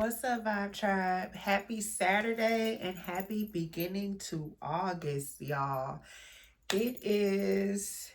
What's up, Vibe Tribe? Happy Saturday and happy beginning to August, y'all. It is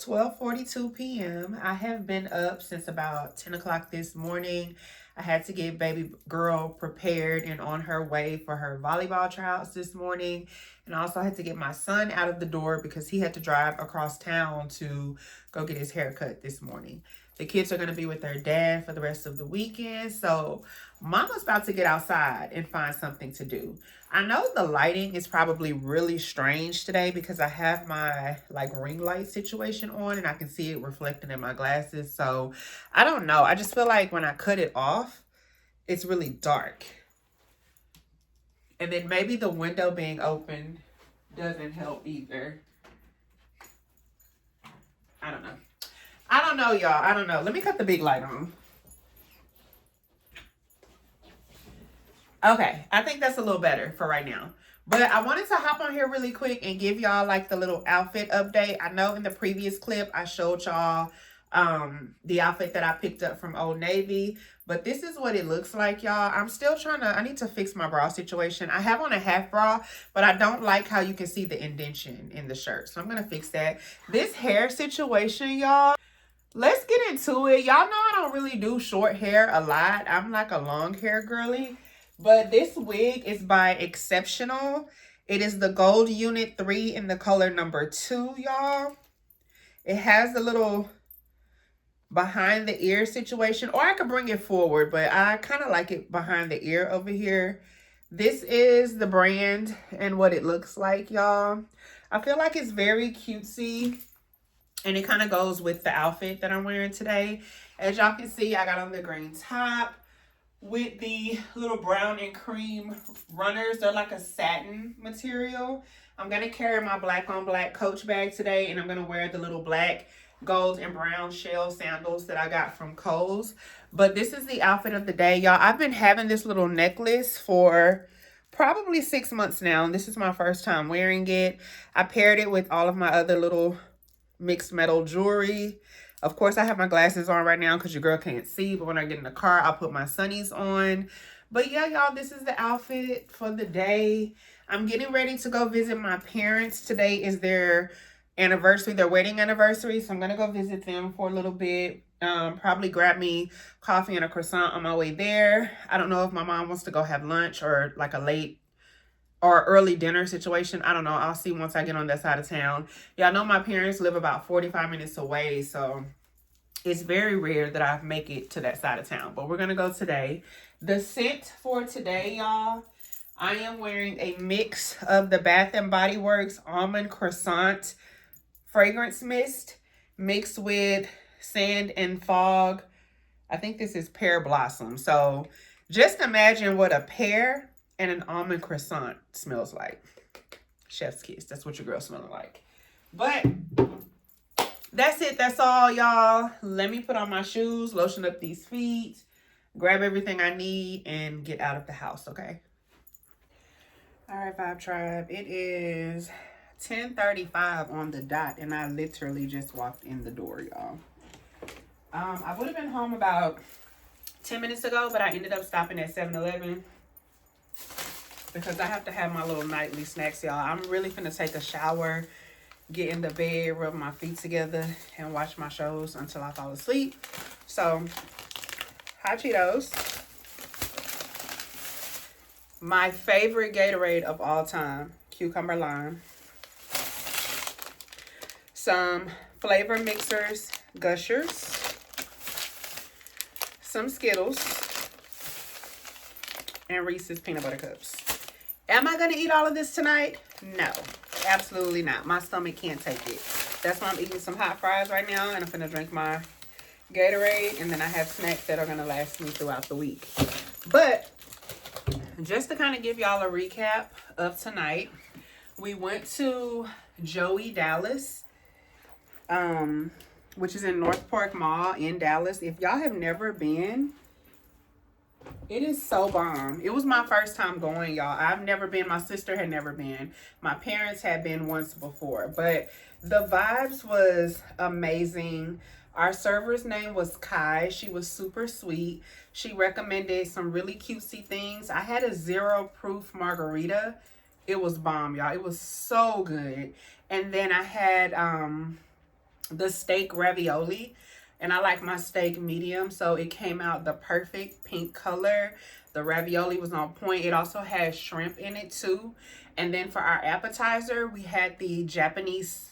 12:42 p.m. I have been up since about 10 o'clock this morning. I had to get baby girl prepared and on her way for her volleyball tryouts this morning. And I also had to get my son out of the door because he had to drive across town to go get his hair cut this morning. The kids are going to be with their dad for the rest of the weekend. So mama's about to get outside and find something to do. I know the lighting is probably really strange today because I have my ring light situation on and I can see it reflecting in my glasses. So I don't know. I just feel like when I cut it off, it's really dark. And then maybe the window being open doesn't help either. I don't know. I don't know, y'all. I don't know. Let me cut the big light on. Okay, I think that's a little better for right now. But I wanted to hop on here really quick and give y'all the little outfit update. I know in the previous clip I showed y'all the outfit that I picked up from Old Navy. But this is what it looks like, y'all. I'm still I need to fix my bra situation. I have on a half bra, but I don't like how you can see the indentation in the shirt. So I'm going to fix that. This hair situation, y'all. Let's get into it. Y'all know I don't really do short hair a lot. I'm like a long hair girly. But this wig is by Exceptional. It is the Gold Unit 3 in the color number 2, y'all. It has the little behind the ear situation. Or I could bring it forward, but I kind of like it behind the ear over here. This is the brand and what it looks like, y'all. I feel like it's very cutesy. And it kind of goes with the outfit that I'm wearing today. As y'all can see, I got on the green top with the little brown and cream runners. They're like a satin material. I'm going to carry my black on black Coach bag today. And I'm going to wear the little black, gold, and brown shell sandals that I got from Kohl's. But this is the outfit of the day, y'all. I've been having this little necklace for probably 6 months now. And this is my first time wearing it. I paired it with all of my other little mixed metal jewelry. Of course, I have my glasses on right now because your girl can't see. But when I get in the car, I'll put my sunnies on. But yeah, y'all, this is the outfit for the day. I'm getting ready to go visit my parents. Today is their anniversary, their wedding anniversary. So I'm going to go visit them for a little bit. Probably grab me coffee and a croissant on my way there. I don't know if my mom wants to go have lunch or like a late or early dinner situation. I don't know. I'll see once I get on that side of town. Y'all know my parents live about 45 minutes away, so it's very rare that I make it to that side of town. But we're going to go today. The scent for today, y'all, I am wearing a mix of the Bath & Body Works Almond Croissant Fragrance Mist mixed with Sand and Fog. I think this is Pear Blossom. So just imagine what a pear and an almond croissant smells like. Chef's kiss. That's what your girl's smelling like. But that's it. That's all, y'all. Let me put on my shoes, lotion up these feet, grab everything I need, and get out of the house, okay? All right, Vibe Tribe. It is 10:35 on the dot, and I literally just walked in the door, y'all. I would have been home about 10 minutes ago, but I ended up stopping at 7-Eleven. Because I have to have my little nightly snacks, y'all. I'm really finna take a shower, get in the bed, rub my feet together, and watch my shows until I fall asleep. So, hot Cheetos. My favorite Gatorade of all time, cucumber lime. Some flavor mixers, Gushers. Some Skittles. And Reese's peanut butter cups. Am I going to eat all of this tonight? No, absolutely not. My stomach can't take it. That's why I'm eating some hot fries right now. And I'm going to drink my Gatorade. And then I have snacks that are going to last me throughout the week. But just to kind of give y'all a recap of tonight. We went to Joey Dallas. Which is in North Park Mall in Dallas. If y'all have never been, it is so bomb. It was my first time going, y'all. I've never been. My sister had never been. My parents had been once before. But the vibes was amazing. Our server's name was Kai. She was super sweet. She recommended some really cutesy things. I had a 0 proof margarita. It was bomb, y'all. It was so good. And then I had the steak ravioli, and I like my steak medium, so it came out the perfect pink color. The ravioli was on point. It also had shrimp in it too. And then for our appetizer, we had the Japanese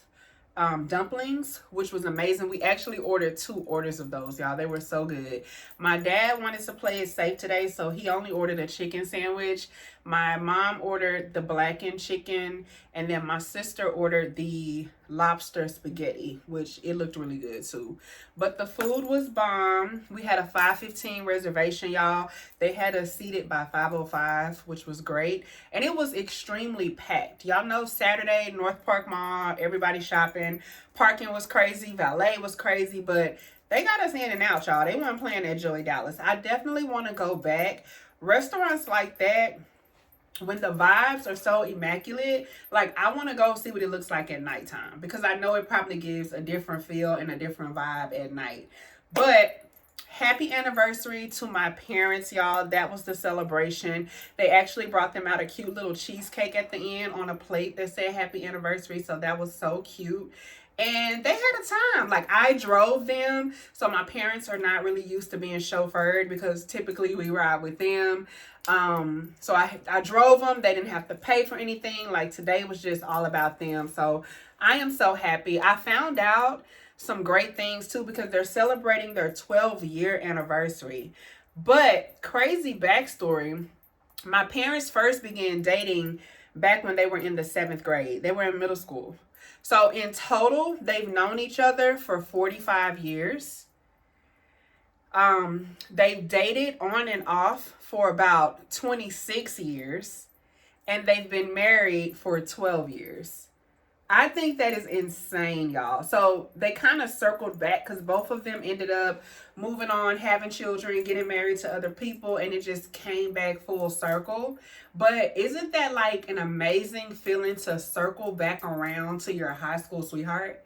dumplings, which was amazing. We actually ordered 2 orders of those, y'all. They were so good. My dad wanted to play it safe today, so he only ordered a chicken sandwich. My mom ordered the blackened chicken, and then my sister ordered the lobster spaghetti, which it looked really good too. But the food was bomb. We had a 5:15 reservation, y'all. They had us seated by 5:05, which was great. And it was extremely packed. Y'all know Saturday, North Park Mall, everybody shopping. Parking was crazy. Valet was crazy. But they got us in and out, y'all. They weren't playing at Joey Dallas. I definitely want to go back. Restaurants like that, when the vibes are so immaculate, like I want to go see what it looks like at nighttime, because I know it probably gives a different feel and a different vibe at night. But happy anniversary to my parents, y'all. That was the celebration. They actually brought them out a cute little cheesecake at the end on a plate that said happy anniversary, so that was so cute. And they had a time. Like, I drove them, so my parents are not really used to being chauffeured, because typically we ride with them. So I drove them. They didn't have to pay for anything. Like, today was just all about them. So I am so happy. I found out some great things too, because they're celebrating their 12-year anniversary. But crazy backstory, my parents first began dating back when they were in the 7th grade. They were in middle school. So in total, they've known each other for 45 years. They've dated on and off for about 26 years, and they've been married for 12 years. I think that is insane, y'all. So they kind of circled back, because both of them ended up moving on, having children, getting married to other people, and it just came back full circle. But isn't that like an amazing feeling to circle back around to your high school sweetheart?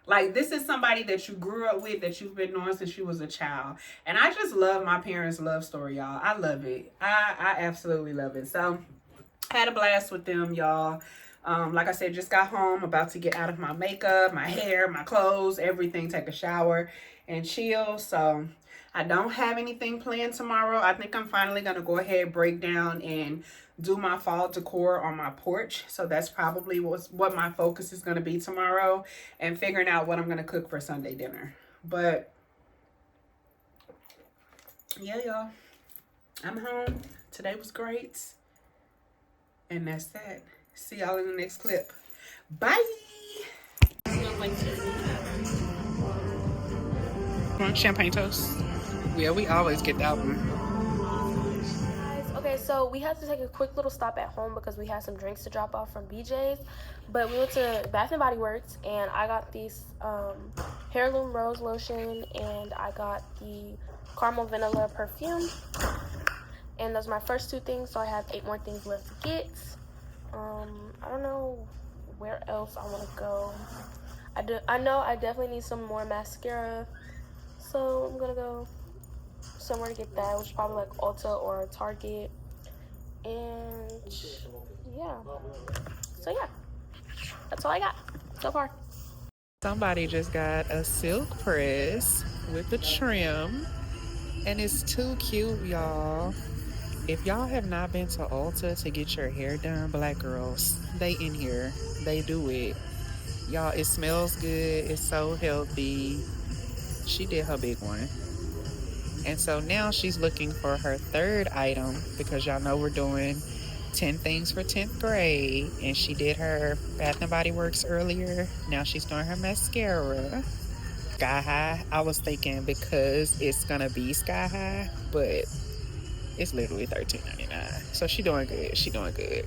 Like, this is somebody that you grew up with, that you've been knowing since you was a child. And I just love my parents' love story, y'all. I love it. I absolutely love it. So, had a blast with them, y'all. Like I said, just got home, about to get out of my makeup, my hair, my clothes, everything, take a shower and chill. So I don't have anything planned tomorrow. I think I'm finally going to go ahead, break down and do my fall decor on my porch. So that's probably what my focus is going to be tomorrow, and figuring out what I'm going to cook for Sunday dinner. But yeah, y'all, I'm home. Today was great. And that's that. See y'all in the next clip. Bye. Champagne toast. Yeah, we always get that one. Okay, so we had to take a quick little stop at home because we had some drinks to drop off from BJ's. But we went to Bath and Body Works, and I got these heirloom rose lotion, and I got the caramel vanilla perfume. And those are my first 2 things, so I have 8 more things left to get. I don't know where else I want to go. I know I definitely need some more mascara, so I'm gonna go somewhere to get that, which is probably like Ulta or Target. And yeah, so yeah, that's all I got so far. Somebody just got a silk press with a trim, and it's too cute, y'all. If y'all have not been to Ulta to get your hair done, black girls, they in here. They do it. Y'all, it smells good. It's so healthy. She did her big one. And so now she's looking for her 3rd item, because y'all know we're doing 10 things for 10th grade. And she did her Bath and Body Works earlier. Now she's doing her mascara. Sky High. I was thinking because it's going to be Sky High, but it's literally $13.99. So she doing good. She doing good.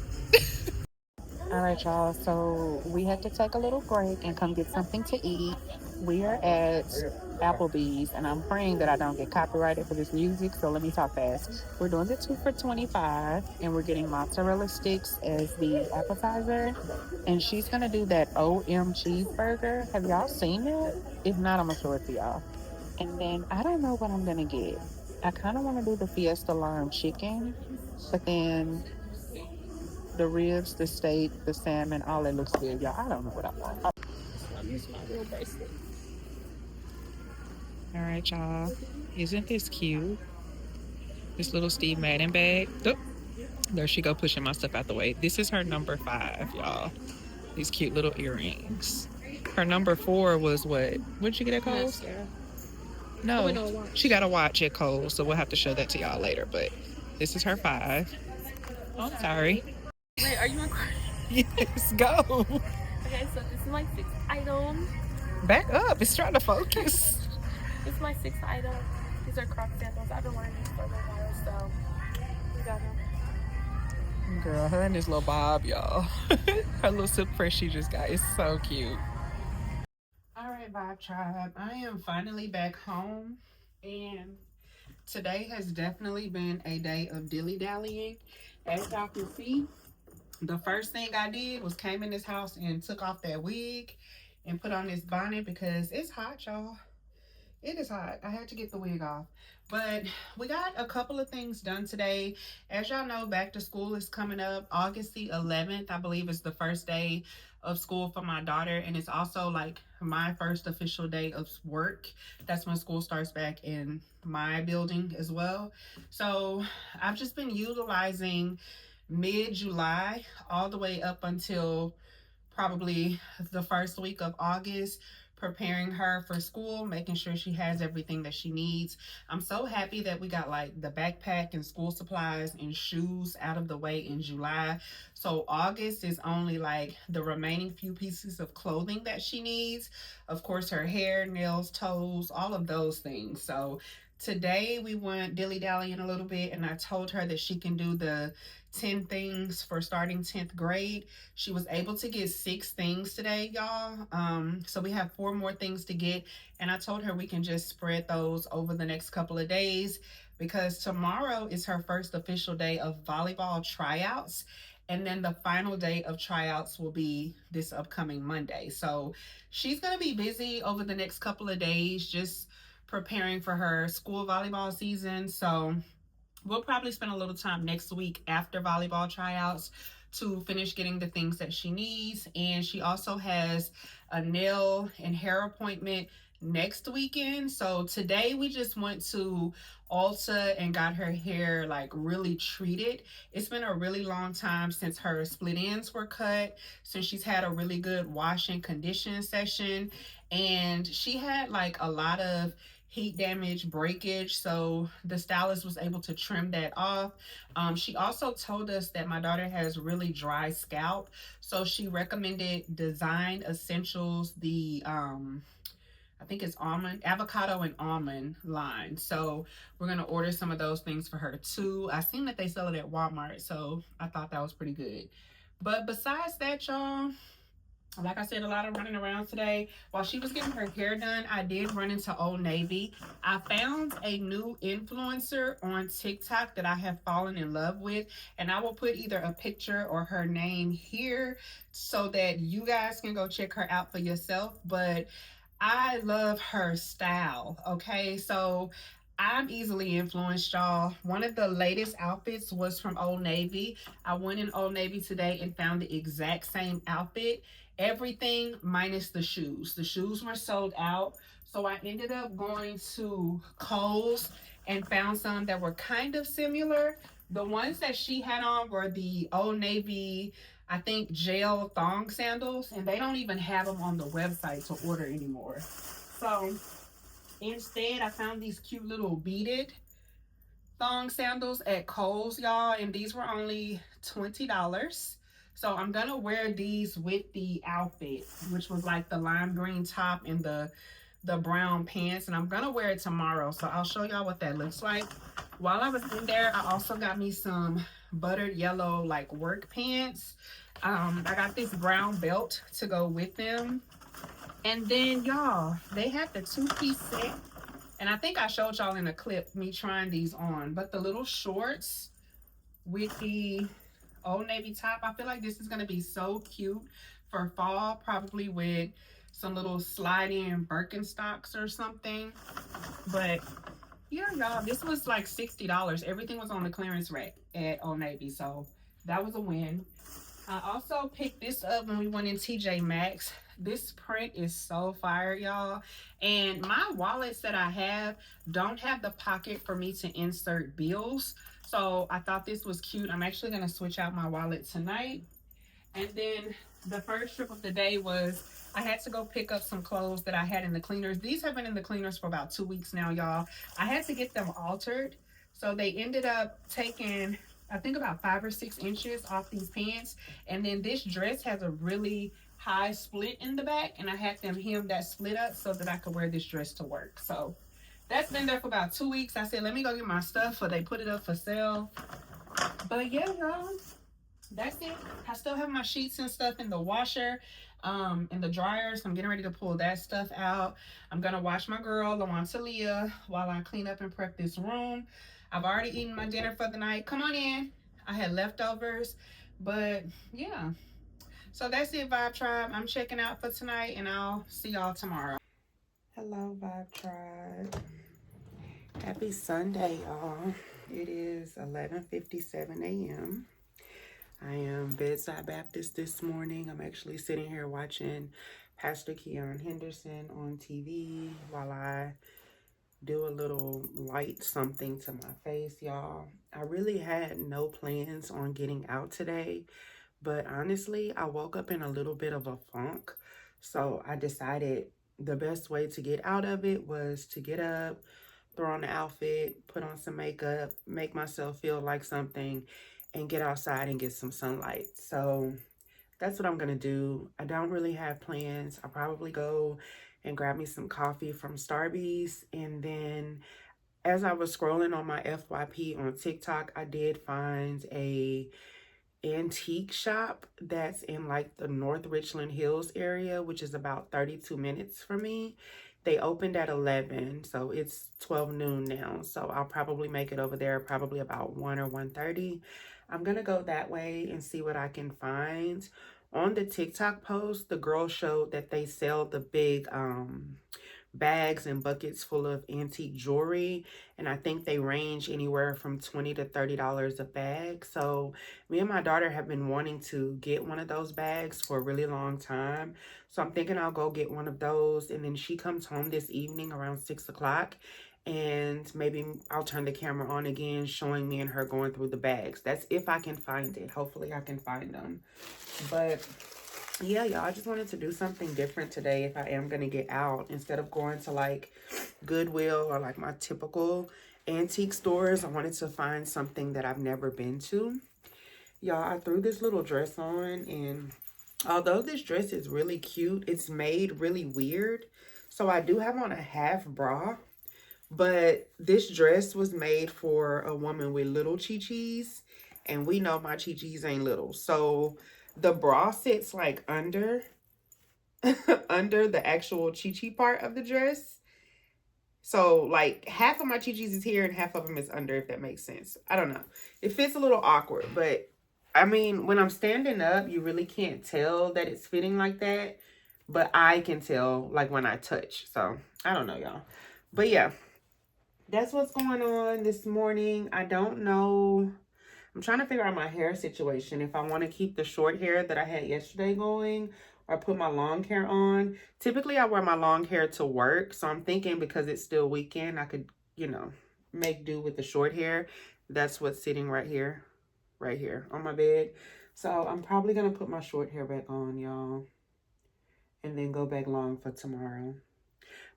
All right, y'all. So we had to take a little break and come get something to eat. We are at Applebee's, and I'm praying that I don't get copyrighted for this music, so let me talk fast. We're doing the 2 for $25, and we're getting mozzarella sticks as the appetizer. And she's going to do that OM cheeseburger. Have y'all seen it? If not, I'm going to show it to y'all. And then I don't know what I'm gonna get. I kind of want to do the Fiesta Lime chicken, but then the ribs, the steak, the salmon, all that looks good, y'all. I don't know what I want. Use my little bracelet. All right, y'all. Isn't this cute? This little Steve Madden bag. Oh, there she go, pushing my stuff out the way. This is her number 5, y'all. These cute little earrings. Her number 4 was what? What did you get at Kohl's? No, she got a watch at Kohl's, so we'll have to show that to y'all later. But this is her 5. Oh, I'm sorry. Wait, are you on? Yes, go. Okay, so this is my 6th item. Back up. It's trying to focus. This is my 6th item. These are Croc sandals. I've been wearing these for a little while, so we got them. Girl, her and this little bob, y'all. Her little silk press she just got. It's so cute. All right, Vibe Tribe. I am finally back home, and today has definitely been a day of dilly-dallying. As y'all can see, the first thing I did was came in this house and took off that wig and put on this bonnet because it's hot, y'all. It is hot. I had to get the wig off. But we got a couple of things done today. As y'all know, back to school is coming up. August the 11th, I believe, is the first day of school for my daughter. And it's also like my first official day of work. That's when school starts back in my building as well. So I've just been utilizing mid-July all the way up until probably the first week of August, preparing her for school, making sure she has everything that she needs. I'm so happy that we got like the backpack and school supplies and shoes out of the way in July. So August is only like the remaining few pieces of clothing that she needs. Of course, her hair, nails, toes, all of those things. So today we went dilly-dallying a little bit, and I told her that she can do the 10 things for starting 10th grade. She was able to get 6 things today, y'all. So we have 4 more things to get, and I told her we can just spread those over the next couple of days because tomorrow is her first official day of volleyball tryouts, and then the final day of tryouts will be this upcoming Monday. So she's gonna be busy over the next couple of days just preparing for her school volleyball season. So we'll probably spend a little time next week after volleyball tryouts to finish getting the things that she needs. And she also has a nail and hair appointment next weekend. So today we just went to Ulta and got her hair like really treated. It's been a really long time since her split ends were cut, since she's had a really good wash and condition session. And she had like a lot of heat damage, breakage, so the stylist was able to trim that off. She also told us that my daughter has really dry scalp, so she recommended Design Essentials, the I think it's avocado and almond line. So we're gonna order some of those things for her too. I seen that they sell it at Walmart, so I thought that was pretty good. But besides that, y'all, like I said, a lot of running around today. While she was getting her hair done, I did run into Old Navy. I found a new influencer on TikTok that I have fallen in love with, and I will put either a picture or her name here so that you guys can go check her out for yourself. But I love her style. Okay, so I'm easily influenced, y'all. One of the latest outfits was from Old Navy. I went in Old Navy today and found the exact same outfit. Everything minus the shoes. The shoes were sold out. So I ended up going to Kohl's and found some that were kind of similar. The ones that she had on were the Old Navy, I think, gel thong sandals, and they don't even have them on the website to order anymore. So instead, I found these cute little beaded thong sandals at Kohl's, y'all, and these were only $20. So I'm gonna wear these with the outfit, which was like the lime green top and the brown pants, and I'm gonna wear it tomorrow. So I'll show y'all what that looks like. While I was in there, I also got me some buttered yellow like work pants. I got this brown belt to go with them. And then y'all, they had the 2-piece set. And I think I showed y'all in a clip me trying these on. But the little shorts with the Old Navy top, I feel like this is going to be so cute for fall, probably with some little slide-in Birkenstocks or something. But yeah, y'all, this was like $60. Everything was on the clearance rack at Old Navy, so that was a win. I also picked this up when we went in TJ Maxx. This print is so fire, y'all. And my wallets that I have don't have the pocket for me to insert bills. So I thought this was cute. I'm actually going to switch out my wallet tonight. And then the first trip of the day was I had to go pick up some clothes that I had in the cleaners. These have been in the cleaners for about 2 weeks now, y'all. I had to get them altered. So they ended up taking, I think, about 5 or 6 inches off these pants. And then this dress has a really high split in the back. And I had them hem that split up so that I could wear this dress to work. So that's been there for about 2 weeks. I said, let me go get my stuff, or they put it up for sale. But yeah, y'all, that's it. I still have my sheets and stuff in the washer, in the dryer, so I'm getting ready to pull that stuff out. I'm gonna watch my girl Leah while I clean up and prep this room. I've already eaten my dinner for the night. Come on in. I had leftovers, but yeah. So that's it, Vibe Tribe. I'm checking out for tonight, and I'll see y'all tomorrow. Hello, Vibe Tribe. Happy Sunday, y'all. It is 11:57 a.m. I am bedside Baptist this morning. I'm actually sitting here watching Pastor Keon Henderson on TV while I do a little light something to my face, y'all. I really had no plans on getting out today, but honestly, I woke up in a little bit of a funk. So I decided the best way to get out of it was to get up, throw on the outfit, put on some makeup, make myself feel like something, and get outside and get some sunlight. So that's what I'm gonna do. I don't really have plans. I'll probably go and grab me some coffee from Starbucks. And then as I was scrolling on my FYP on TikTok, I did find a antique shop that's in like the North Richland Hills area, which is about 32 minutes from me. They opened at 11, so it's 12 noon now. So I'll probably make it over there probably about 1 or 1:30. I'm gonna go that way and see what I can find. On the TikTok post, the girl showed that they sell the big bags and buckets full of antique jewelry, and I think they range anywhere from $20 to $30 a bag. So me and my daughter have been wanting to get one of those bags for a really long time, so I'm thinking I'll go get one of those. And then she comes home this evening around 6 o'clock, and maybe I'll turn the camera on again, showing me and her going through the bags. That's if I can find it. Hopefully I can find them. But yeah, y'all, I just wanted to do something different today if I am going to get out. Instead of going to like Goodwill or like my typical antique stores, I wanted to find something that I've never been to. Y'all, I threw this little dress on, and although this dress is really cute, it's made really weird. So I do have on a half bra, but this dress was made for a woman with little chi-chis, and we know my chi-chis ain't little. So the bra sits like under under the actual chi-chi part of the dress. So like half of my chi-chis is here and half of them is under, if that makes sense. I don't know. It fits a little awkward, but I mean, when I'm standing up, you really can't tell that it's fitting like that. But I can tell like when I touch. So I don't know, y'all. But yeah, that's what's going on this morning. I don't know. I'm trying to figure out my hair situation. If I want to keep the short hair that I had yesterday going, or put my long hair on. Typically, I wear my long hair to work. So I'm thinking because it's still weekend, I could, you know, make do with the short hair. That's what's sitting right here on my bed. So I'm probably going to put my short hair back on, y'all. And then go back long for tomorrow.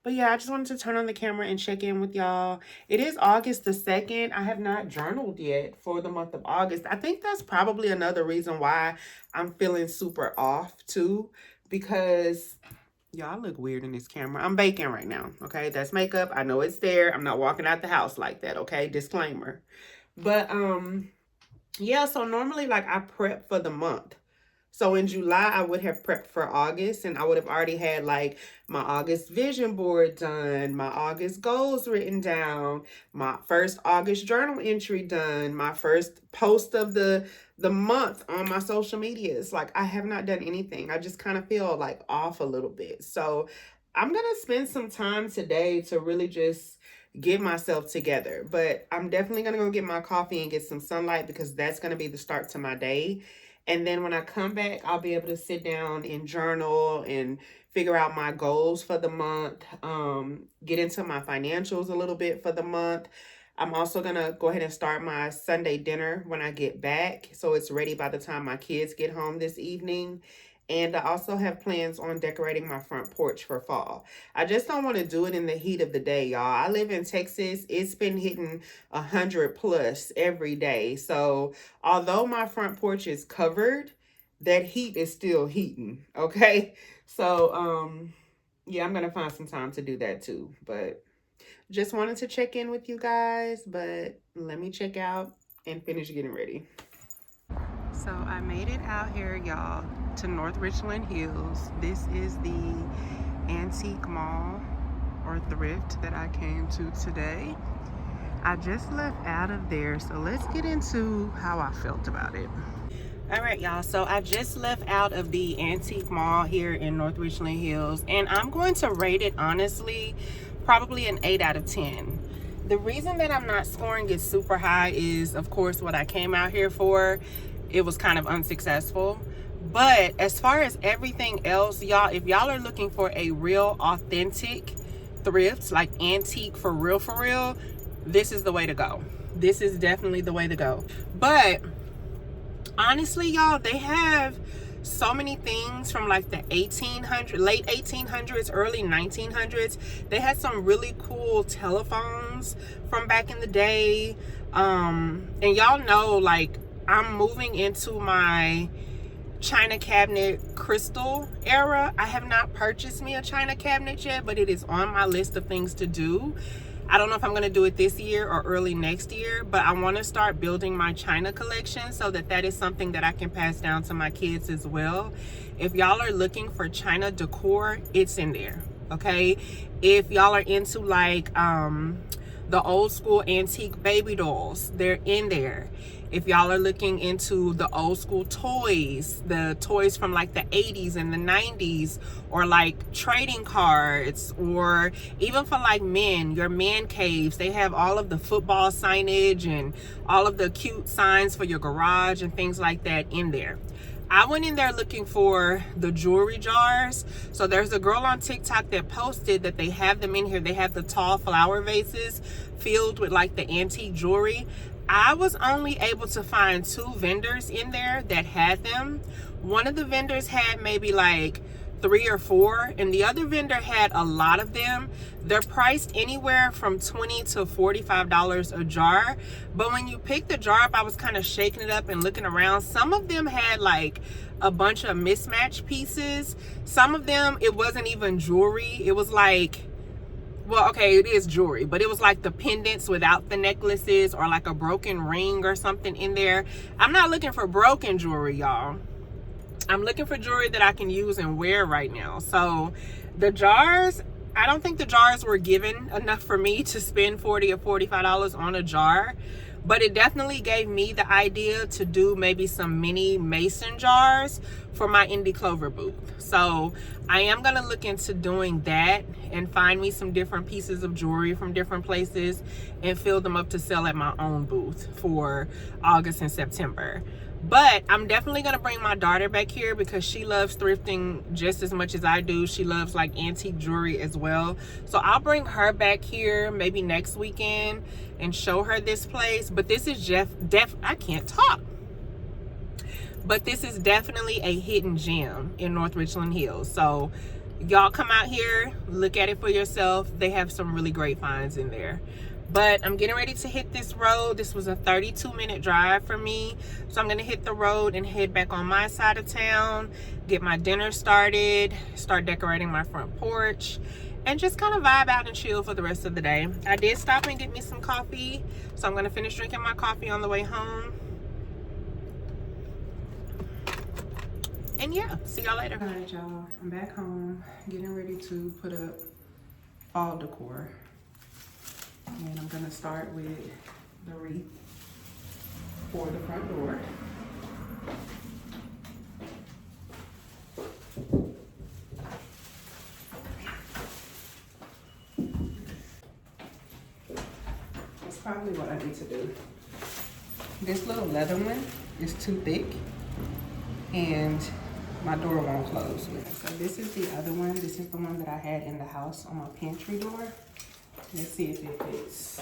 But yeah, I just wanted to turn on the camera and check in with y'all. It is August the 2nd. I have not journaled yet for the month of August. I think that's probably another reason why I'm feeling super off too. Because y'all look weird in this camera. I'm baking right now, okay? That's makeup. I know it's there. I'm not walking out the house like that, okay? Disclaimer. But yeah, so normally like I prep for the month. So in July, I would have prepped for August, and I would have already had like my August vision board done, my August goals written down, my first August journal entry done, my first post of the month on my social medias. Like, I have not done anything. I just kind of feel like off a little bit. So I'm gonna spend some time today to really just get myself together. But I'm definitely gonna go get my coffee and get some sunlight, because that's gonna be the start to my day. And then when I come back, I'll be able to sit down and journal and figure out my goals for the month, get into my financials a little bit for the month. I'm also going to go ahead and start my Sunday dinner when I get back, so it's ready by the time my kids get home this evening. And I also have plans on decorating my front porch for fall. I just don't want to do it in the heat of the day, y'all. I live in Texas. It's been hitting 100 plus every day. So although my front porch is covered, that heat is still heating. Okay. So, yeah, I'm going to find some time to do that too. But just wanted to check in with you guys. But let me check out and finish getting ready. So I made it out here, y'all, to North Richland Hills. This is the antique mall or thrift that I came to today. I just left out of there, so let's get into how I felt about it. All right, y'all, so I just left out of the antique mall here in North Richland Hills, and I'm going to rate it, honestly, probably an 8 out of 10. The reason that I'm not scoring it super high is, of course, what I came out here for. It was kind of unsuccessful. But as far as everything else, y'all, if y'all are looking for a real authentic thrift, like antique for real, this is the way to go. This is definitely the way to go. But honestly, y'all, they have so many things from like the late 1800s, early 1900s. They had some really cool telephones from back in the day. And y'all know, like, I'm moving into my china cabinet crystal era. I have not purchased me a china cabinet yet, but it is on my list of things to do. I don't know if I'm going to do it this year or early next year, but I want to start building my china collection so that is something that I can pass down to my kids as well. If y'all are looking for china decor, it's in there. Okay. If y'all are into like the old school antique baby dolls, they're in there. If y'all are looking into the old school toys, the toys from like the 80s and the 90s, or like trading cards, or even for like men, your man caves, they have all of the football signage and all of the cute signs for your garage and things like that in there. I went in there looking for the jewelry jars. So there's a girl on TikTok that posted that they have them in here. They have the tall flower vases filled with like the antique jewelry. I was only able to find 2 vendors in there that had them. One of the vendors had maybe like 3 or 4, and the other vendor had a lot of them. They're priced anywhere from $20 to $45 a jar. But when you pick the jar up, I was kind of shaking it up and looking around. Some of them had like a bunch of mismatched pieces. Some of them, it wasn't even jewelry. It was like, well, okay, it is jewelry, but it was like the pendants without the necklaces, or like a broken ring or something in there. I'm not looking for broken jewelry, y'all. I'm looking for jewelry that I can use and wear right now. So the jars, I don't think the jars were given enough for me to spend $40 or $45 on a jar. But it definitely gave me the idea to do maybe some mini mason jars for my Indie Clover booth. So I am going to look into doing that and find me some different pieces of jewelry from different places and fill them up to sell at my own booth for August and September. But I'm definitely going to bring my daughter back here because she loves thrifting just as much as I do. She loves like antique jewelry as well. So I'll bring her back here maybe next weekend and show her this place. But this is I can't talk. But this is definitely a hidden gem in North Richland Hills. So y'all come out here, look at it for yourself. They have some really great finds in there. But I'm getting ready to hit this road. This was a 32-minute drive for me. So I'm going to hit the road and head back on my side of town, get my dinner started, start decorating my front porch, and just kind of vibe out and chill for the rest of the day. I did stop and get me some coffee. So I'm going to finish drinking my coffee on the way home. And yeah, see y'all later. All right, y'all, I'm back home, getting ready to put up fall decor. And I'm gonna start with the wreath for the front door. That's probably what I need to do. This little leather one is too thick and my door won't close. So this is the other one. This is the one that I had in the house on my pantry door. Let's see if it fits.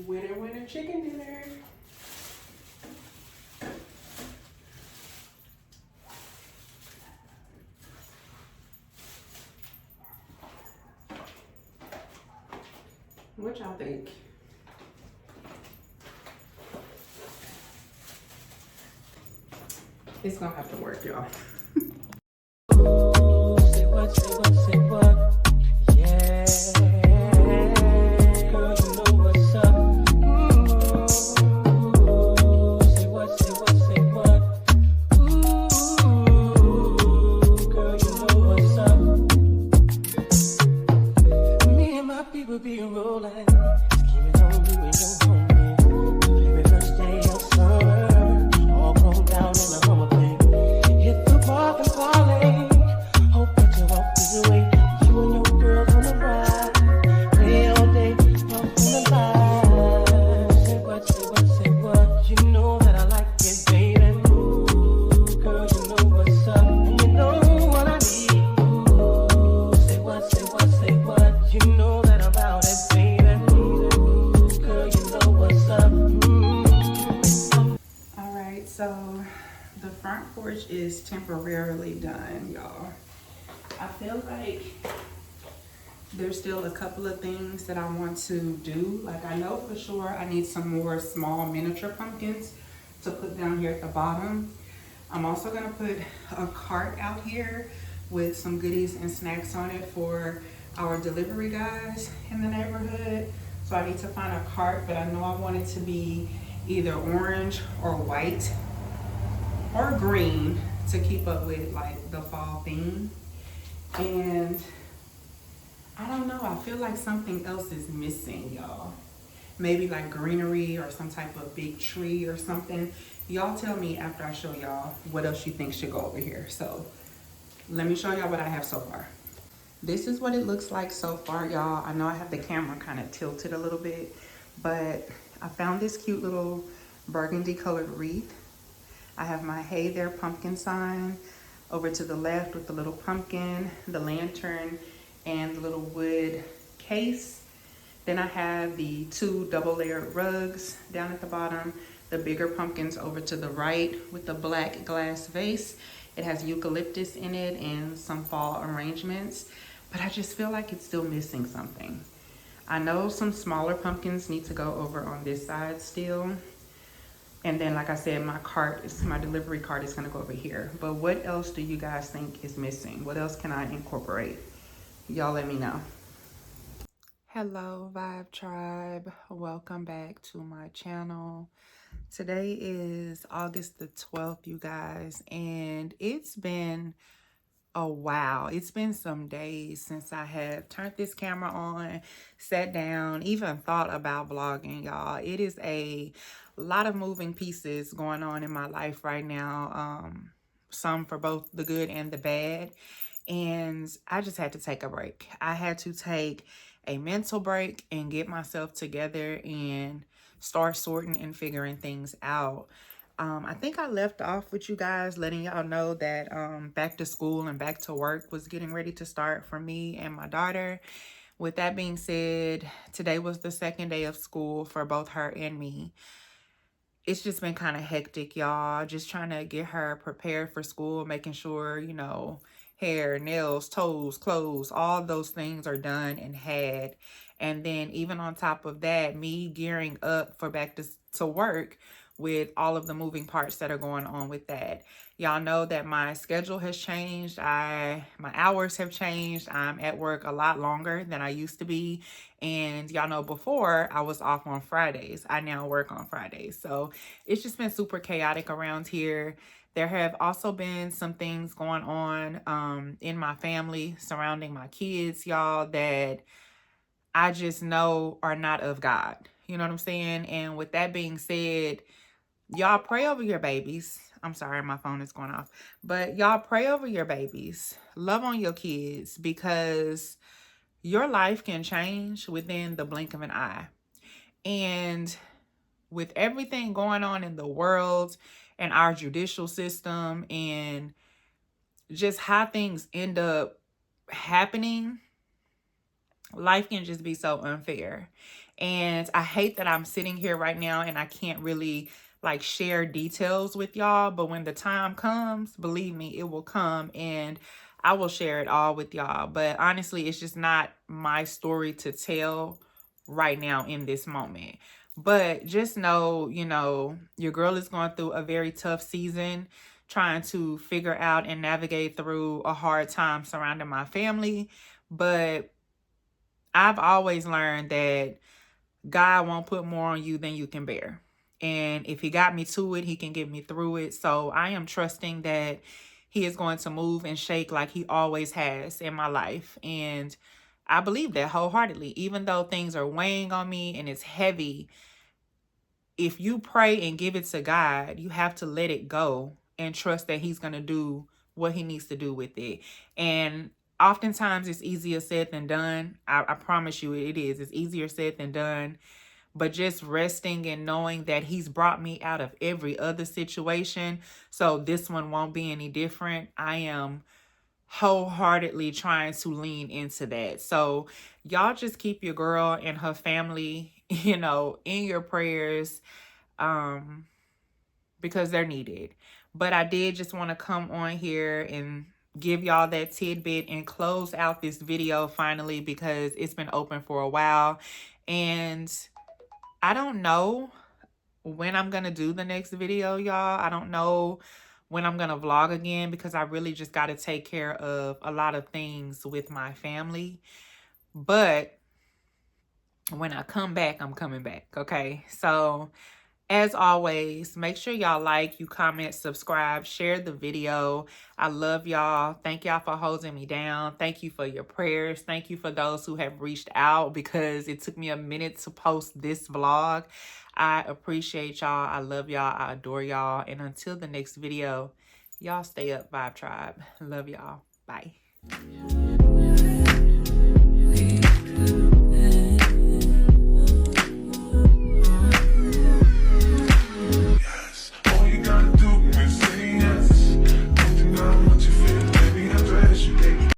Winner, winner, chicken dinner. What y'all think? It's gonna have to work, y'all. Say what, say what, say what. Yeah. Girl, you know what's up. Ooh. Say what, say what, say what. Ooh. Girl, you know what's up. Me and my people be rolling. Scheming on you and your homie. Every first day of summer. All grown down in the Hummer. Hit the park and parlay. Hope that you walk this way. You and your girls on the ride. Play all day, walk on the line. Say what, say what, say what. You know that I like it, baby. Ooh, girl, you know what's up. And you know what I need. Ooh, say what, say what, say what. You know that I'm about it, baby. Ooh, girl, you know what's up. All right, so the front porch is temporarily done, y'all. I feel like there's still a couple of things that I want to do. Like, I know for sure I need some more small miniature pumpkins to put down here at the bottom. I'm also gonna put a cart out here with some goodies and snacks on it for our delivery guys in the neighborhood. So I need to find a cart, but I know I want it to be either orange or white or green to keep up with like the fall theme. And I don't know, I feel like something else is missing, y'all. Maybe like greenery or some type of big tree or something. Y'all tell me after I show y'all what else you think should go over here. So let me show y'all what I have so far. This is what it looks like so far, y'all. I know I have the camera kind of tilted a little bit, but I found this cute little burgundy colored wreath. I have my Hey There pumpkin sign over to the left with the little pumpkin, the lantern, and the little wood case. Then I have the 2 double layered rugs down at the bottom, the bigger pumpkins over to the right with the black glass vase. It has eucalyptus in it and some fall arrangements, but I just feel like it's still missing something. I know some smaller pumpkins need to go over on this side still. And then, like I said, my delivery cart is gonna go over here. But what else do you guys think is missing? What else can I incorporate? Y'all let me know. Hello, Vibe Tribe. Welcome back to my channel. Today is August the 12th, you guys, and it's been a while. It's been some days since I have turned this camera on, sat down, even thought about vlogging, y'all. It is a lot of moving pieces going on in my life right now. Some for both the good and the bad. And I just had to take a break. I had to take a mental break and get myself together and start sorting and figuring things out. I think I left off with you guys letting y'all know that back to school and back to work was getting ready to start for me and my daughter. With that being said, today was the second day of school for both her and me. It's just been kind of hectic, y'all. Just trying to get her prepared for school, making sure, you know, hair, nails, toes, clothes, all those things are done and had. And then even on top of that, me gearing up for back to work with all of the moving parts that are going on with that. Y'all know that my schedule has changed. My hours have changed. I'm at work a lot longer than I used to be. And y'all know before I was off on Fridays. I now work on Fridays. So it's just been super chaotic around here. There have also been some things going on in my family surrounding my kids, y'all, that I just know are not of God. You know what I'm saying? And with that being said, y'all pray over your babies. I'm sorry, my phone is going off. But y'all pray over your babies. Love on your kids, because your life can change within the blink of an eye. And with everything going on in the world and our judicial system and just how things end up happening, life can just be so unfair. And I hate that I'm sitting here right now and I can't really like share details with y'all, but when the time comes, believe me, it will come and I will share it all with y'all. But honestly, it's just not my story to tell right now in this moment. But just know, you know, your girl is going through a very tough season, trying to figure out and navigate through a hard time surrounding my family. But I've always learned that God won't put more on you than you can bear. And if he got me to it, he can get me through it. So I am trusting that he is going to move and shake like he always has in my life. And I believe that wholeheartedly, even though things are weighing on me and it's heavy. If you pray and give it to God, you have to let it go and trust that he's going to do what he needs to do with it. And oftentimes it's easier said than done. I promise you it is. It's easier said than done. But just resting and knowing that he's brought me out of every other situation, so this one won't be any different. I am wholeheartedly trying to lean into that. So y'all just keep your girl and her family, you know, in your prayers, because they're needed. But I did just want to come on here and give y'all that tidbit and close out this video finally, because it's been open for a while and I don't know when I'm going to do the next video, y'all. I don't know when I'm going to vlog again, because I really just got to take care of a lot of things with my family. But when I come back, I'm coming back, okay? So as always, make sure y'all like, you comment, subscribe, share the video. I love y'all. Thank y'all for holding me down. Thank you for your prayers. Thank you for those who have reached out, because it took me a minute to post this vlog. I appreciate y'all. I love y'all. I adore y'all. And until the next video, y'all stay up, Vibe Tribe. Love y'all. Bye.